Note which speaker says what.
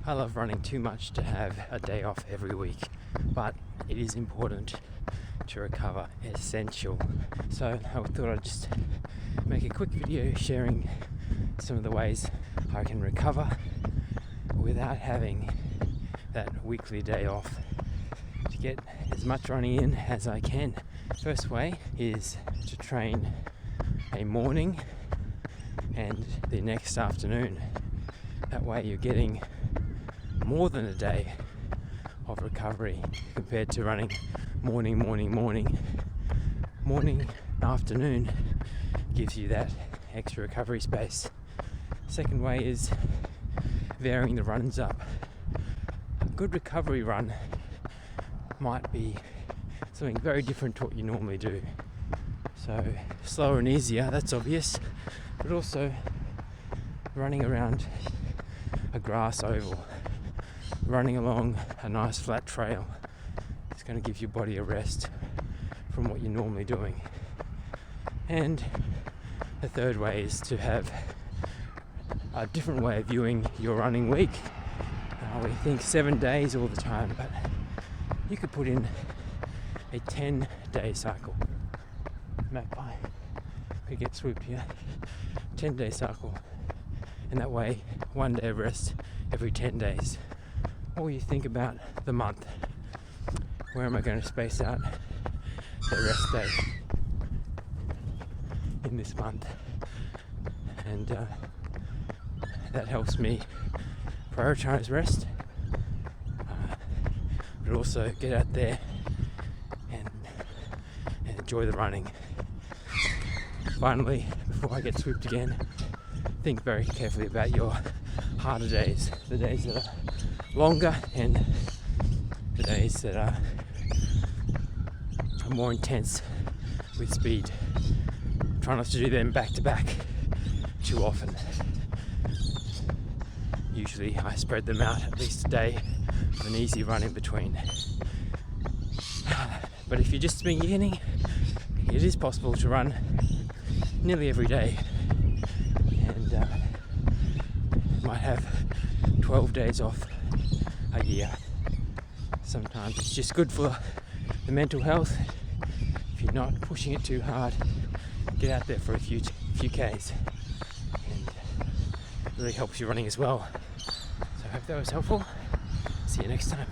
Speaker 1: I love running too much to have a day off every week, but it is important to recover, essential. So I thought I'd just make a quick video sharing some of the ways I can recover without having that weekly day off, to get as much running in as I can. First way is to train a morning and the next afternoon. That way you're getting more than a day of recovery compared to running morning, afternoon gives you that extra recovery space. Second way is varying the runs up. A good recovery run might be something very different to what you normally do. So slower and easier, that's obvious, but also running around a grass oval, running along a nice flat trail. It's going to give your body a rest from what you're normally doing. And the third way is to have a different way of viewing your running week. We think 7 days all the time, but you could put in a 10-day cycle. Magpie could get swooped here. 10-day cycle, and that way 1 day of rest every 10 days. Or you think about the month. Where am I going to space out the rest day in this month? And that helps me prioritize rest, but also get out there and enjoy the running. Finally, before I get swooped again, think very carefully about your harder days, the days that are longer and the days that are more intense with speed. Try not to do them back to back too often. Usually I spread them out at least a day with an easy run in between. But if you're just beginning, it is possible to run nearly every day, and might have 12 days off a year. Sometimes it's just good for the mental health. If you're not pushing it too hard, get out there for a few Ks, and it really helps you running as well. So I hope that was helpful. See you next time.